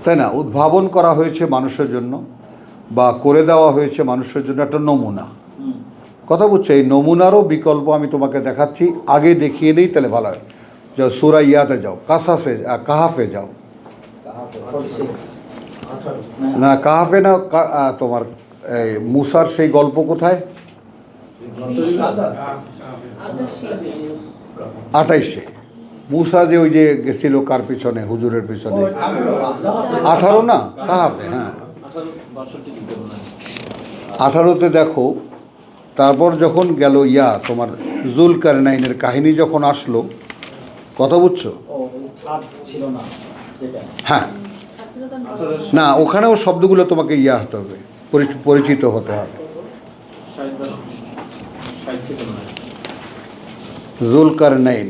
তাই না? উদ্ভাবন করা হয়েছে মানুষের জন্য বা করে দেওয়া হয়েছে মানুষের জন্য একটা নমুনা। কথা বুঝছো? এই নমুনারও বিকল্প আমি তোমাকে দেখাচ্ছি, আগে দেখিয়ে দিই তাহলে ভালো হয়। যাও সূরা ইয়াতে যাও, কাহাফে যাও। না কাহাফে না, তোমার এই মুসার সেই গল্প কোথায়? 28-এ মুসা যে ওই যে গেছিল কার পিছনে, হুজুরের পিছনে, 18 না কাহাফে, হ্যাঁ 18তে দেখো। তারপর যখন গেল তোমার জুলকারনাইনের কাহিনী যখন আসলো, কথা বুঝছো? হ্যাঁ না, ওখানেও শব্দগুলো তোমাকে হতে হবে, পরিচিত হতে হবে। জুলকারনাইন,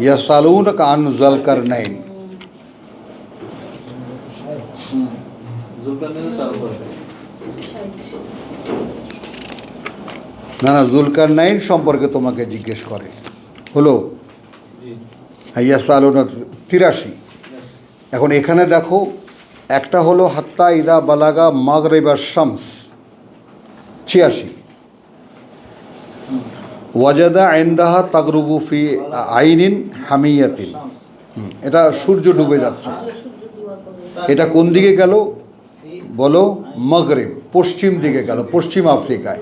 ইয়াসালুনাকা আন জুলকারনাইন। না না, জুলকারনাইন সম্পর্কে তোমাকে জিজ্ঞেস করে। হলো ইয়াসালুনা 83। এখন এখানে দেখো, একটা হলো হাত্তা ইদা বালাগা মাগরিবা শামস 86, ওয়াজাদা ইনদাহা তাগরুবু ফি আইনিন হামিয়াতিন। এটা সূর্য ডুবে যাচ্ছে। এটা কোন দিকে গেল বলো? মাগরিব, পশ্চিম দিকে গেল, পশ্চিম আফ্রিকায়।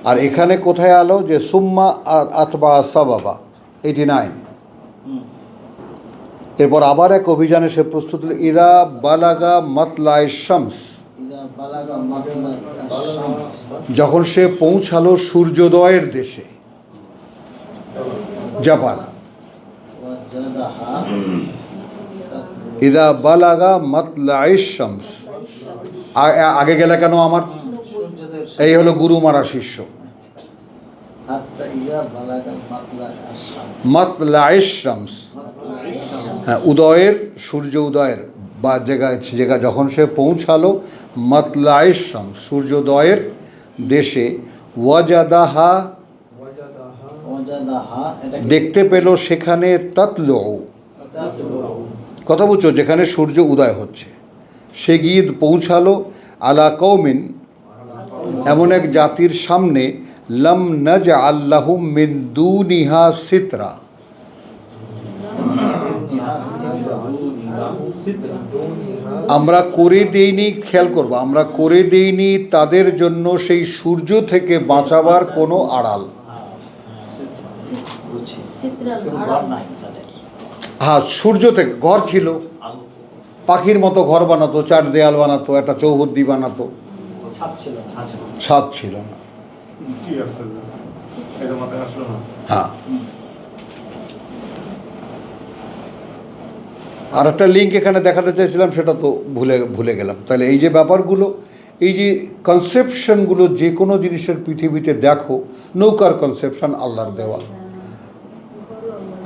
আর এখানে কোথায় আলো যে সুম্মা আতবা সাবাবা 89। এরপর আবার এক অভিযানে সে প্রস্তুত হল, ইদা বালাগা মাতলাই শামস, যখন সে পৌঁছালো সূর্যোদয়ের দেশে, জাপান। ইদা বালাগা মাতলাই শামস, আগে গেলে কেন আমার? এই হলো গুরু মারা শিষ্য। মাতলাই শামস, হ্যাঁ উদয়ের, সূর্য উদয়ের বা জায়গা যখন সে পৌঁছালো মাতলাই শামস, সূর্যোদয়ের দেশে, ওয়াজাদাহা দেখতে পেল সেখানে, তাতলু, কথা বুঝছো, যেখানে সূর্য উদয় হচ্ছে। সে গিয়ে পৌঁছালো আলা কওমিন, এমন এক জাতির সামনে, লাম নাজআল লাহুম মিন দুনিহা সিতরা, আমরা করে দেইনি, খেয়াল করবো, আমরা করে দেইনি তাদের জন্য সেই সূর্য থেকে বাঁচাবার কোনো আড়াল। হ্যাঁ, সূর্য থেকে ঘর ছিল, পাখির মতো ঘর বানাতো, চার দেয়াল বানাতো, একটা চৌহদ্দি বানাতো, ছাদ ছিল না। হ্যাঁ, আর একটা লিঙ্ক এখানে দেখাতে চাইছিলাম, সেটা তো ভুলে গেলাম। তাহলে এই যে ব্যাপারগুলো, এই যে কনসেপশনগুলো, যে কোনো জিনিসের পৃথিবীতে দেখো, নৌকার কনসেপশন আল্লাহর দেওয়া।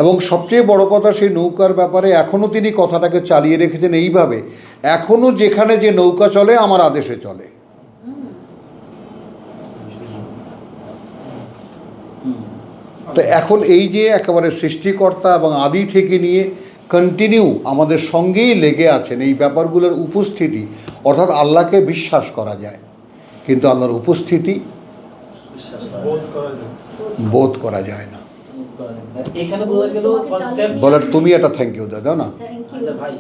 এবং সবচেয়ে বড় কথা, সেই নৌকার ব্যাপারে এখনও তিনি কথাটাকে চালিয়ে রেখেছেন এইভাবে, এখনও যেখানে যে নৌকা চলে আমার আদেশে চলে। তো এখন এই যে একেবারে সৃষ্টিকর্তা এবং আদি থেকে নিয়ে কন্টিনিউ আমাদের সঙ্গেই লেগে আছেন, এই ব্যাপারগুলোর উপস্থিতি, অর্থাৎ আল্লাহকে বিশ্বাস করা যায়, কিন্তু আল্লাহর উপস্থিতি বোধ করা যায় না। এখানে বলা গেল কনসেপ্ট, বলার তুমি একটা থ্যাংক ইউ দাও না। আচ্ছা ভাই,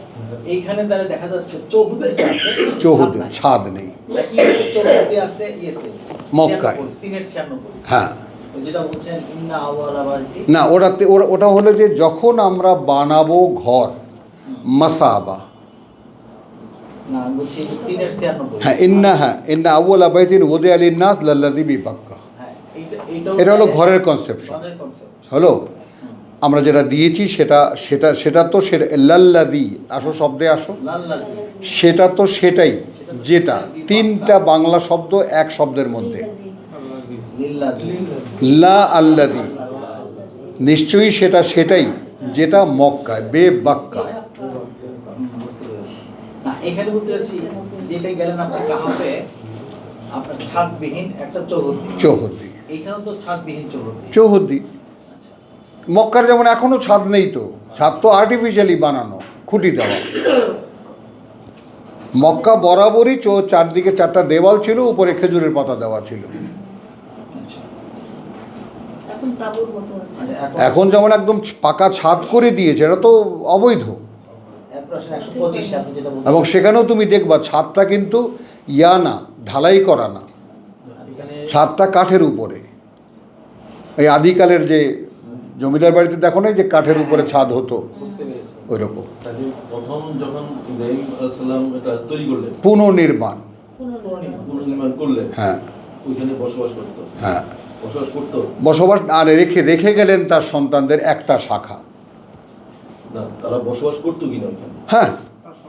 এইখানে তাহলে দেখা যাচ্ছে চৌহুদে আছে, চৌহুদে ছাদ নেই, চৌহুদে আছে ইয়েতে মক্কায় 396। হ্যাঁ, যেটা বলছেন ইন্না আওয়ালা বাইতি, না ওটা হলো যে যখন আমরা বানাবো ঘর, মাসাবা, না বলছি 396। হ্যাঁ ইন্না আউয়ালা বাইতিন ওদিআ লিন-নাস লাল্লাযী বিবাক্কা, হ্যাঁ এটা হলো ঘরের কনসেপশন। হলো আমরা যেটা দিয়েছি সেটা তো লাল্লাযী, আসো শব্দে আসো, সেটা তো সেটাই, যেটা তিনটা বাংলা শব্দ এক শব্দের মধ্যে, লা আল্লাযী, নিশ্চয়ই সেটাই যেটা মক্কায় বেবাক্কা। না এখানে বলতে যাচ্ছি, যেটা গেলেন আপনার কাহাফে, আপনার ছাদবিহীন একটা চৌহদ্দি, এখানে তো ছাদবিহীন চৌহদ্দি। মক্কার যেমন এখনো ছাদ নেই তো, ছাদ তো আর্টিফিশিয়ালি বানানো, খুঁটি দেওয়া। মক্কা বরাবরই চারদিকে 4টা দেওয়াল ছিল, উপরে খেজুরের পাতা দেওয়া ছিল। এখন তাঁবুর মতো আছে। এখন যেমন একদম পাকা ছাদ করে দিয়েছে, এটা তো অবৈধ। 125 আপনি যেটা বলছেন। এবং সেখানেও তুমি দেখবা ছাদটা কিন্তু না, ঢালাই করা না, ছাদটা কাঠের উপরে। এই আদিকালের যে জমিদার বাড়িতে দেখো না যে কাঠের উপরে ছাদ হতো, বুঝতে পেরেছি। ওই রকম তাহলে প্রথম যখন ইব্রাহিম আলাইহিস সালাম এটা তৈরি করলেন, পুনর্নির্মাণ। পুনর্নির্মাণ করলেন, হ্যাঁ ওইখানে বসবাস করতো, হ্যাঁ, বসবাস করতো বসবাস আর রেখে গেলেন তার সন্তানদের একটা শাখা। না, তারা বসবাস করতো কিনা ওইখানে? হ্যাঁ,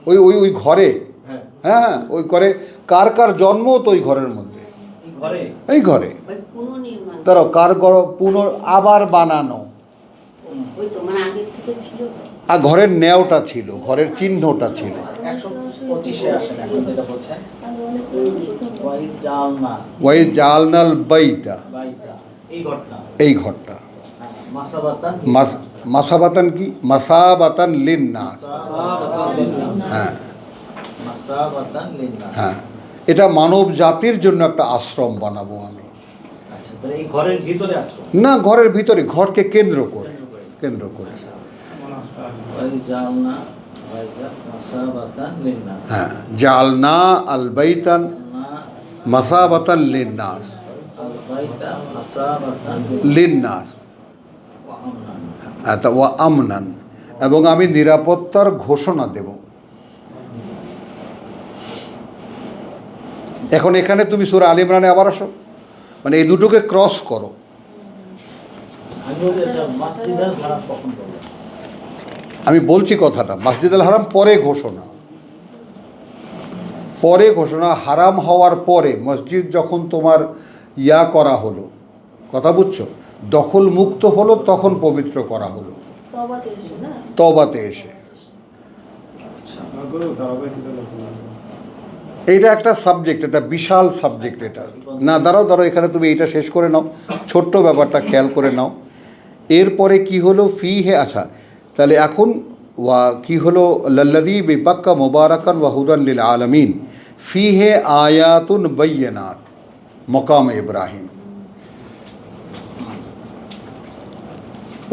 ওই ওই ওই ঘরে। হ্যাঁ, হ্যাঁ হ্যাঁ, ওই ঘরে কার কার জন্ম তো ওই ঘরের মধ্যে, এই ঘরে এই ঘরে। ওই পুনর্নির্মাণ। তারা কার আবার বানানো। ওই তো মানে আগের থেকে ছিল। আর ঘরের ন্যাওটা ছিল, ঘরের চিহ্নটা ছিল। 125 আসেন এখন যেটা বলছেন। ওয়াইজ জালনা ওয়াই জালনাল বাইতা, বাইতা, এই ঘটনা। এই ঘরটা। মাসাবাতান মাসাবাতান কি? মাসাবাতান লিন্নাস। মাসাবাতান লিন্নাস। হ্যাঁ মাসাবাতান লিন্নাস। হ্যাঁ, এটা মানব জাতির জন্য একটা আশ্রম বানাবো আমি। আচ্ছা, তাহলে এই ঘরের ভিতরে আসলো। না, ঘরের ভিতরে, ঘরকে কেন্দ্র করে, কেন্দ্র করে। ওয়াইজ জালনা বাইতা মাসাবাতান লিন্নাস। হ্যাঁ, জালনা আল বাইতান না মাসাবাতান লিন্নাস, আল বাইতা মাসাবাতান লিন্নাস ওয়া আমনান। ওয়া আমনান, এবং আমি নিরাপত্তার ঘোষণা দেব। এখন এখানে তুমি সূরা আলে ইমরানে আবার আসো, মানে এই দুটোকে ক্রস করো। আমি বলতে চাই মসজিদুল হারাম কখন বলবো? আমি বলছি কথাটা, মসজিদুল হারাম পরে ঘোষণা, পরে ঘোষণা। হারাম হওয়ার পরে মসজিদ যখন তোমার করা হলো, কথা বুঝছো, দখল মুক্ত হলো, তখন পবিত্র করা হলো তওবাতে এসে না। তওবাতে এসে। এইটা একটা সাবজেক্ট, এটা বিশাল সাবজেক্ট এটা। না, দাঁড়াও, এখানে তুমি এইটা শেষ করে নাও, ছোট্ট ব্যাপারটা খেয়াল করে নাও। এরপরে কি হলো? ফি হে, আচ্ছা, তাহলে এখন কি হলো? লাল্লাযী বিবাক্কা মুবারাকান ওয়া হুদান লিল আলামিন ফি হে আয়াতুন বাইয়িনাত মাকাম ইব্রাহিম।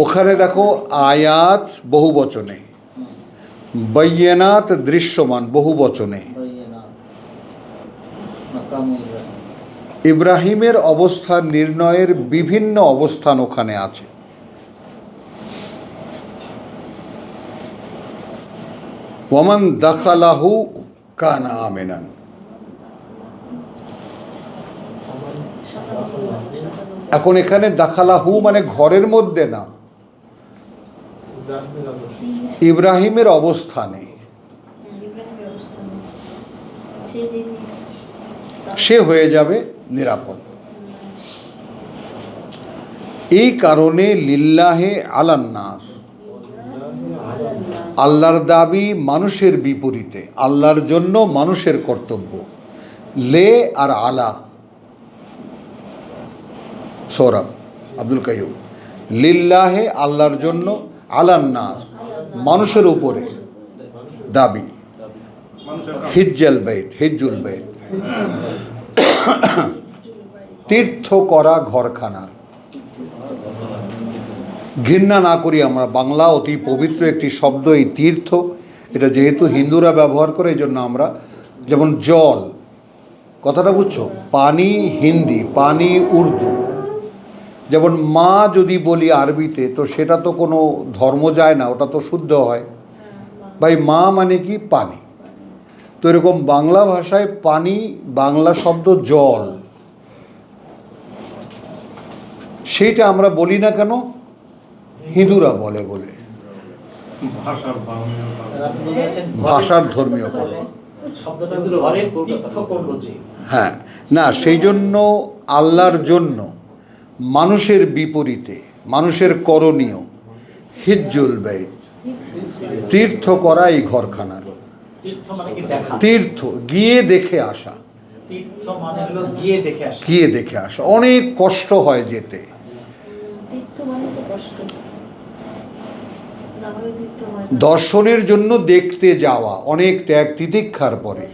ওখানে দেখো আয়াত বহু বচনে, বাইয়িনাত দৃশ্যমান বহু বচনে। বাইয়িনাত মাকাম ইব্রাহিম। ইব্রাহিমের অবস্থান নির্ণয়ের বিভিন্ন অবস্থান ওখানে আছে। ওয়ামান দাখালাহু কানা আমিনান। এখন এখানে দাখালাহু মানে ঘরের মধ্যে না, ইব্রাহিমের অবস্থানে। ইব্রাহিমের অবস্থান সেদিন সে হয়ে যাবে নিরাপদ। এই কারণে লিল্লাহে আলান্নাস, আল্লাহর দাবি মানুষের বিপরীতে, আল্লাহর জন্য মানুষের কর্তব্য। লে আর আলা, সৌরভ আব্দুল কাইয়ুম। লিল্লাহে আল্লাহর জন্য, আলান্নাস মানুষের উপরে দাবি। হিজ্জুল বাইত তীর্থ করা ঘরখানার। ঘৃণা না করি আমরা, বাংলা অতি পবিত্র একটি শব্দ এই তীর্থ। এটা যেহেতু হিন্দুরা ব্যবহার করে, এই জন্য আমরা, যেমন জল, কথাটা বুঝছো, পানি হিন্দি, পানি উর্দু। যেমন মা যদি বলি আরবিতে, তো সেটা তো কোনো ধর্ম যায় না, ওটা তো শুদ্ধ হয়। ভাই মা মানে কি? পানি। তো এরকম বাংলা ভাষায় পানি, বাংলা শব্দ জল, সেইটা আমরা বলি না কেন? হিন্দুরা বলে বলে, আপনি বলেছেন ভাষার ধর্মীয় কারণ। শব্দটা ঘরের তীর্থ করলো যে। হ্যাঁ, না, সেই জন্য আল্লাহর জন্য মানুষের বিপরীতে, মানুষের করণীয় হিজ্জুল বাইত, তীর্থ করা এই ঘরখানার। তীর্থ মানে কি? দেখা। তীর্থ গিয়ে দেখে আসা, তীর্থ মানে হলো গিয়ে দেখে আসা। গিয়ে দেখে আসা। অনেক কষ্ট হয় যেতে। তীর্থ মানে তো কষ্ট। তাহলে দিতে হয় না। দর্শনের জন্য দেখতে যাওয়া অনেক ত্যাগ তিতিক্ষার পরে।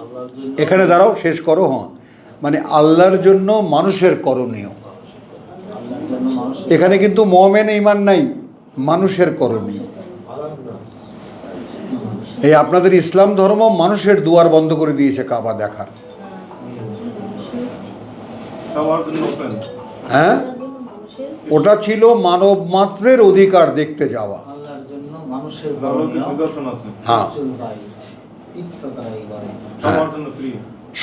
আল্লাহর জন্য এখানে দাঁড়াও, শেষ করো। হ্যাঁ, মানে আল্লাহর জন্য মানুষের করণীয়। আল্লাহর জন্য মানুষ এখানে কিন্তু মুমিন ঈমান নাই, মানুষের করণীয়। এই আপনাদের ইসলাম ধর্ম মানুষের দুয়ার বন্ধ করে দিয়েছে কাবা দেখার। সবার জন্য ওপেন। হ্যাঁ, ওটা ছিল মানব মাত্রের অধিকার দেখতে যাওয়া। আল্লাহর জন্য মানুষের ভালো করণীয় নিদর্শন আছে, হ্যাঁ, চুলবাই তীর্থকারী করে সবার জন্য ফ্রি।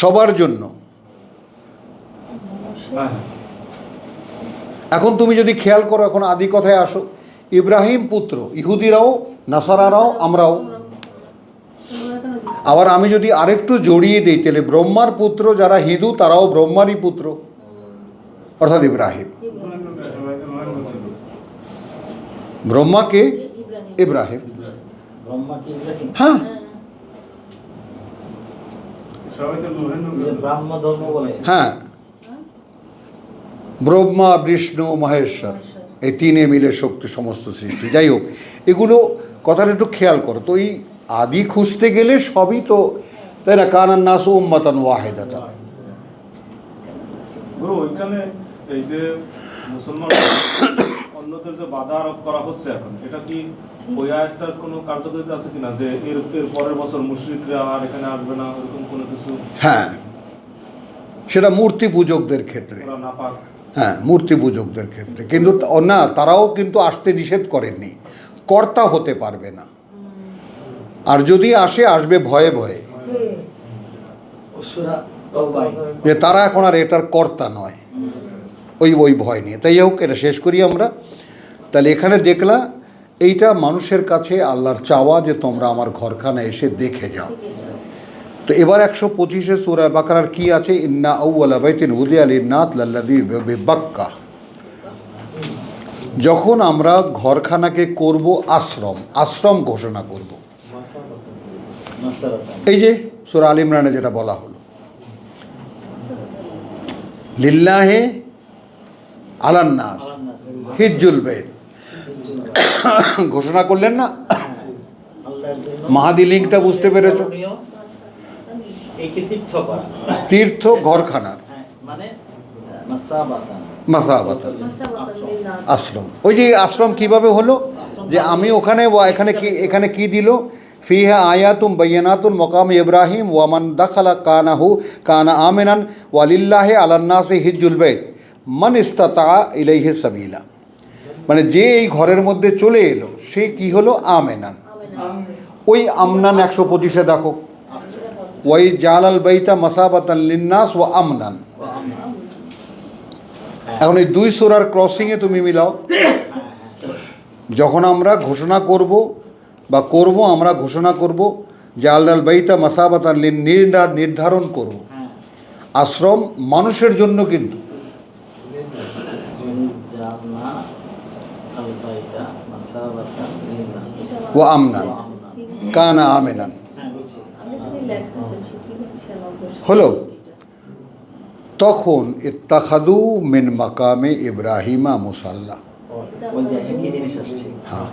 সবার জন্য। হ্যাঁ, এখন তুমি যদি খেয়াল করো, এখন আদি কথায় আসো, ইব্রাহিম পুত্র, ইহুদিরাও, নাসারারাও, আমরাও। আবার আমি যদি আরেকটু জড়িয়ে দিই, তাহলে ব্রহ্মার পুত্র যারা হিন্দু তারাও ব্রহ্মারই পুত্র, অর্থাৎ ইব্রাহিম। ব্রহ্মাকে ইব্রাহিম, ব্রহ্মা কি ইব্রাহিম? হ্যাঁ, সবাই তো লোহের নবী। যে ব্রাহ্ম ধর্ম বলে হ্যাঁ, ব্রহ্মা বিষ্ণু মহেশ্বর এই তিনে মিলে শক্তি সমস্ত সৃষ্টি। যাই হোক, এগুলো কথাটা একটু খেয়াল করো। তো এই আদি খুঁজতে গেলে সবই তো, তাই না? কানান নাস উম্মাতান ওয়াহিদাতান। গুরু, ওইখানে এই যে মুসলমান অন্যদের যে বাধা আরোপ করা হচ্ছে এখন, এটা কি ওই আয়াতটার কোনো কার্যকারিতা আছে কিনা, যে এর পরের বছর মুশরিকরা আর এখানে আসবে না, এরকম কোনো কিছু? হ্যাঁ, সেটা মূর্তি পূজকদের ক্ষেত্রে। ওরা নাপাক। হ্যাঁ, মূর্তি পূজকদের ক্ষেত্রে। কিন্তু না, তারাও কিন্তু আসতে নিষেধ করেননি, কর্তা হতে পারবে না। আর যদি আসে, আসবে ভয়ে ভয়ে, সূরা তাওবাহ যে তারা এখন আর এটার কর্তা নয়, ওই ভয় নিয়ে। তাই হোক, এটা শেষ করি আমরা। তাহলে এখানে দেখলা, এইটা মানুষের কাছে আল্লাহর চাওয়া যে তোমরা আমার ঘরখানা এসে দেখে যাও। তো এবার 125 সূরা বাকারার কি আছে? ইন্না আউওয়ালা বাইতিন উযিয়া লিন-নাস লাল্লাযী বিবাক্কা। যখন আমরা ঘরখানাকে করব আশ্রম, আশ্রম ঘোষণা করব, নাসারাতা এই যে সূরা আল ইমরানে যেটা বলা হলো, লিল্লাহে আলান নাস আল্লাহর নাস হিজ্জুল বাইত, ঘোষণা করলেন না? আল্লাহর জন্য মাহাদি লিঙ্কটা বুঝতে পেরেছো? করণীয় একে তীর্থ করা, তীর্থ ঘরখানার হ্যাঁ, মানে মাসাবাতান মাসাবাতান মাসাবাতান লিন-নাস। আশ্রম। ওই যে আশ্রম কিভাবে হলো, যে আমি ওখানে এখানে কি দিল, ফিহা আয়াতুম বাইয়ানাতুন মাকাম ইব্রাহিম ওয়ামান দাখালা কানা আমিনান ওয়ালিল্লাহি আলান নাসি হিজ্জুল বাইত মান ইস্তাতা ইলাইহি সাবিলা। মানে যে এই ঘরের মধ্যে চলে এলো, সে কি হলো? আমেনান। ওই আমনান 125-এ দেখো, ওয়াই জালাল বাইতা মাসাবাতান লিন-নাস ওয়া আমনান। এখন এই 2 সূরার ক্রসিংয়ে তুমি মিলাও। যখন আমরা ঘোষণা করব আমরা ঘোষণা করব যে আল্লাহল বাইতা মাসাবাতান নির্ধারণ করব। হ্যাঁ, আশ্রম মানুষের জন্য, কিন্তু জান্না আল বাইতা মাসাবাতান লিন-নাস ও আমনান কানা আমেনান। হ্যাঁ, বুঝছি। আমি এখানে লেখা আছে কি হচ্ছে আমার হলো। তখন ইত্তাখাদু মিন মাকামে ইব্রাহিমা মুসাল্লা। ওই যে একটা কি জিনিস আসছে, হ্যাঁ,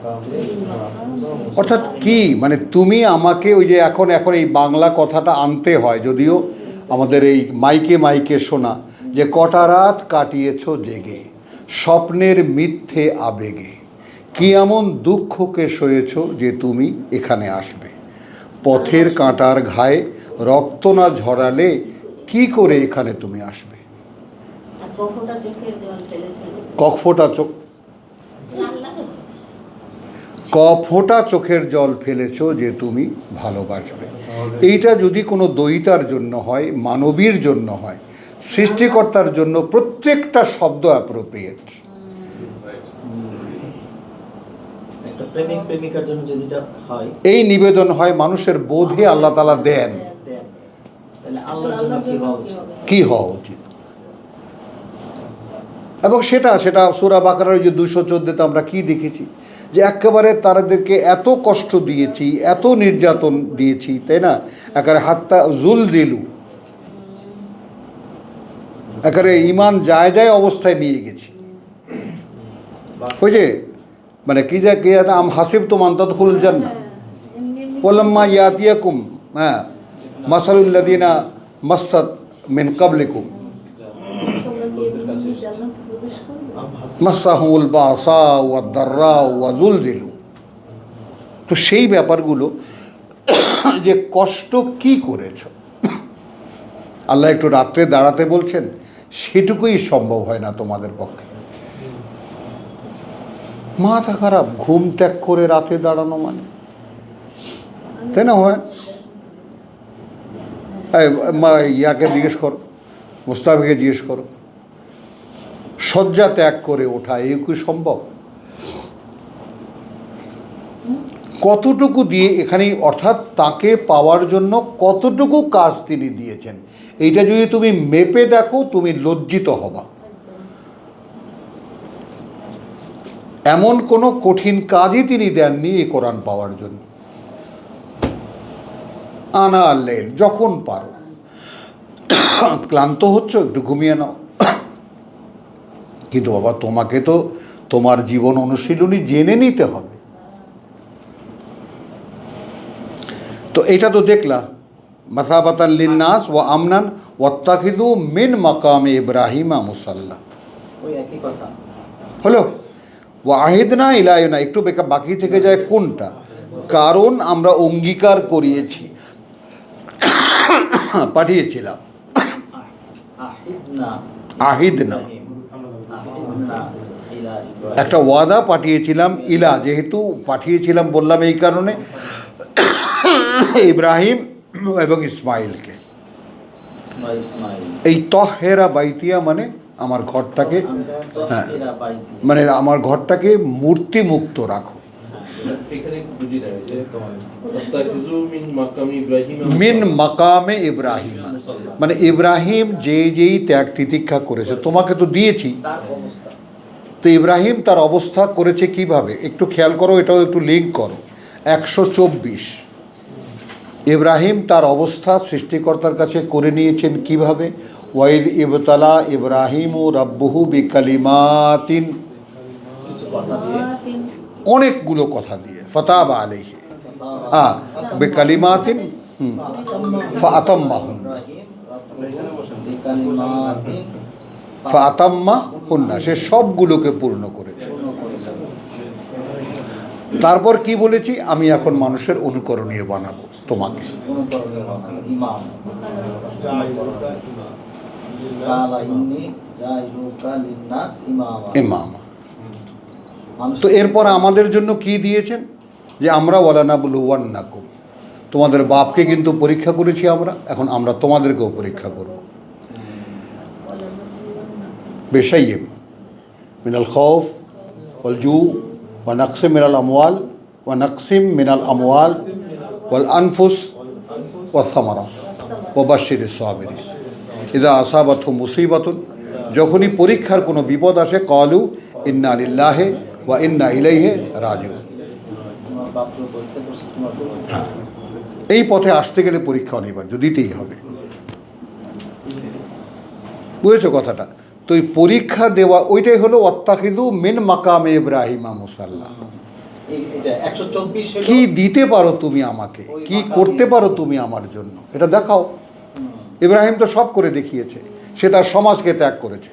অর্থাৎ কি, মানে তুমি আমাকে ওই যে এখন এই বাংলা কথাটা আনতে হয়, যদিও আমাদের এই মাইকে শোনা, যে কটা রাত কাটিয়েছো জেগে স্বপ্নের মিথ্যে আবেগে, কি এমন দুঃখকে সয়েছ যে তুমি এখানে আসবে, পথের কাঁটার ঘায়ে রক্ত না ঝরালে কি করে এখানে তুমি আসবে। আর কখনটা চোখের জল ফেলেছিল কফোটা চোখ কফোটা চোখের জল ফেলেছো যে তুমি ভালোবাসবে। এইটা যদি কোনো দয়িতার জন্য হয়, মানবীর জন্য হয়, সৃষ্টিকর্তার জন্য প্রত্যেকটা শব্দ অ্যাপ্রোপ্রিয়েট। একটা প্রেমিক প্রেমিকার জন্য যদি এটা হয়, এই নিবেদন হয়, মানুষের বোধে আল্লাহ তাআলা দেন দেন, তাহলে আল্লাহর জন্য কি হওয়া উচিত? কি হওয়া উচিত। এবং সেটা সূরা বাকারার ওই যে 214-তে আমরা কি দেখেছি, যে একেবারে তাদেরকে এত কষ্ট দিয়েছি, এত নির্যাতন দিয়েছি, তাই না? একেবারে হাত্তা জুল দিলু, একেবারে ইমান যায় যায় অবস্থায় নিয়ে গেছি। ওই যে মানে কি যা কে আম হাসিব তো মান্তাদখুল জান্নাহ ওয়ালাম্মা ইয়াতিয়াকুম হ্যাঁ মাসালুল্লাযিনা মাসাত মিন ক্বাবলিকুম তোমরা কি এমনি জান্নাতে প্রবেশ করবে? মাসাহুল বাসা ওয়া দাররা ওয়া যুলজিলু। তো সেই ব্যাপারগুলো যে কষ্ট কি করেছ, আল্লাহ একটু রাত্রে দাঁড়াতে বলছেন, সেটুকুই সম্ভব হয় না তোমাদের পক্ষে। মাথা খারাপ, ঘুম ত্যাগ করে রাতে দাঁড়ানো মানে, তাই না? হয় ইয়াকে জিজ্ঞেস করো, মুস্তাফিকে জিজ্ঞেস করো, শয্যা ত্যাগ করে ওঠা এই কি সম্ভব? কতটুকু দিয়ে এখানেই, অর্থাৎ তাকে পাওয়ার জন্য কতটুকু কাজ তিনি দিয়েছেন, এইটা যদি তুমি মেপে দেখো তুমি লজ্জিত হবা। এমন কোনো কঠিন কাজই তিনি দেননি এই কোরআন পাওয়ার জন্য। আনা আল্লাহ, যখন পারো, ক্লান্ত হচ্ছ একটু ঘুমিয়ে নাও, কিন্তু বাবা তোমাকে তো তোমার জীবন অনুশীলনী জেনে নিতে হবে। তো এটা তো দেখলা, মাসাবাতাল লিন্নাস ওয়া আমনান ওয়াত্তাখিযু মিন মাকামে ইব্রাহিমা মুসাল্লা, ওই একই কথা। হলো ওয়া আহিদনা ইলাইনা, একটু বাকি থেকে যায় কোনটা? কারণ আমরা অঙ্গীকার করিয়েছি, পাঠিয়েছিলাম। আহিদনা আহিদনা আহিদনা ইলা ইব্রাহিম। একটা ওয়াদা পাঠিয়েছিলাম, ইলা যেহেতু পাঠিয়েছিলাম বললাম এই কারণে, ইব্রাহিম এবং ইসমাইলকে। বা ইসমাইল। এই তহেরা বাইতিয়া মানে আমার ঘরটাকে, হ্যাঁ এরা বাইতি। মানে আমার ঘরটাকে মূর্তি মুক্ত রাখো। এখানে বুঝি না যে তাস্তাখিযু মিন মাকামি ইব্রাহিম মিন মাকামে ইব্রাহিম মানে ইব্রাহিম যেই ত্যাগ তিতিক্ষা করেছে তোমাকে তো দিয়েছি, তার অবস্থা। তো ইব্রাহিম তার অবস্থা করেছে কিভাবে একটু খেয়াল করো, এটাও একটু লিঙ্ক করো। 124 ইব্রাহিম তার অবস্থা সৃষ্টিকর্তার কাছে করে নিয়েছেন কিভাবে? ওয়াইদ ইবতালা ইব্রাহিমু রাব্বুহু বিকালিমাতিন, কিছু কথা দিয়ে অনেকগুলো কথা দিয়ে, ফাতাবা আলাইহি হ্যাঁ বিকালিমাতিন ফাআতাম্মাহুন বিকালিমাতিন ফাআতাম্মাহুন্না, সে সবগুলোকে পূর্ণ করেছে। তারপর কি বলেছি? আমি এখন মানুষের অনুকরণীয় বানাবো তোমাকে। অনুকরণীয় বানাবো, ইমাম। কালা ইন্নী জাইলুকা লিন্নাস ইমামা। ইমামা। মানুষ- তো এরপর আমাদের জন্য কি দিয়েছেন? যে আমরা ওয়ালানাবলুওয়ান্নাকুম, তোমাদের বাপকে কিন্তু পরীক্ষা করেছি আমরা, এখন আমরা তোমাদেরকেও পরীক্ষা করব। বেশাইয়িম মিনাল খৌফ ওয়াল জু ওয়া নাকসিম মিনাল আমওয়াল ওয়া নাকসিম মিনাল আমওয়াল ওয়াল আনফুস ওয়াস সামারাত ওয়া বাশশিরিস সাবিরিন। ইযা আসাবাতহুম মুসিবাতুন, যখনই পরীক্ষার কোনো বিপদ আসে, ক্বালু ইন্না লিল্লাহি ওয়া ইন্না ইলাইহি রাজিউন। তোমার বাপকে পরীক্ষা করছে, তোমার পরীক্ষা। এই পথে আসতে গেলে পরীক্ষা অনিবার্য, দিতেই হবে। বুঝেছো কথাটা? তো এই পরীক্ষা দেওয়া ওইটাই হলো ওয়াত্তাখিযু মিন মাকামে ইব্রাহিমা মুসাল্লা। এটা 124 হলো। কি দিতে পারো তুমি আমাকে, কি করতে পারো তুমি আমার জন্য, এটা দেখাও। ইব্রাহিম তো সব করে দেখিয়েছে, সে তার সমাজকে ত্যাগ করেছে,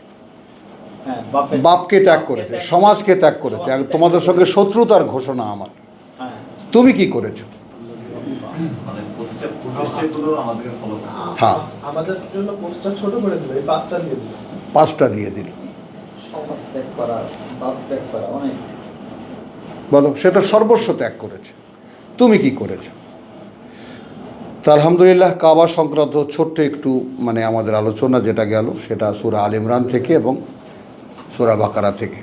হ্যাঁ, বাপকে ত্যাগ করেছে, সমাজকে ত্যাগ করেছে, আর তোমাদের সঙ্গে শত্রুতার ঘোষণা আমার। হ্যাঁ। তুমি কি করেছো? মানে প্রত্যেক স্টেপগুলো আমাদেরকে ফলো করতে হবে। হ্যাঁ, আমাদের জন্য পোস্টটা ছোট করে দিল, এই 5টা দিয়ে দিল। 5টা দিয়ে দিল। সমাজ ত্যাগ করা, বাপ ত্যাগ করা, অনেক। বলো, সে তো সর্বস্ব ত্যাগ করেছে, তুমি কি করেছো? তো আলহামদুলিল্লাহ, কাবা সংক্রান্ত ছোট্ট একটু মানে আমাদের আলোচনা যেটা গেল সেটা সূরা আল ইমরান থেকে এবং সূরা বাকারা থেকে।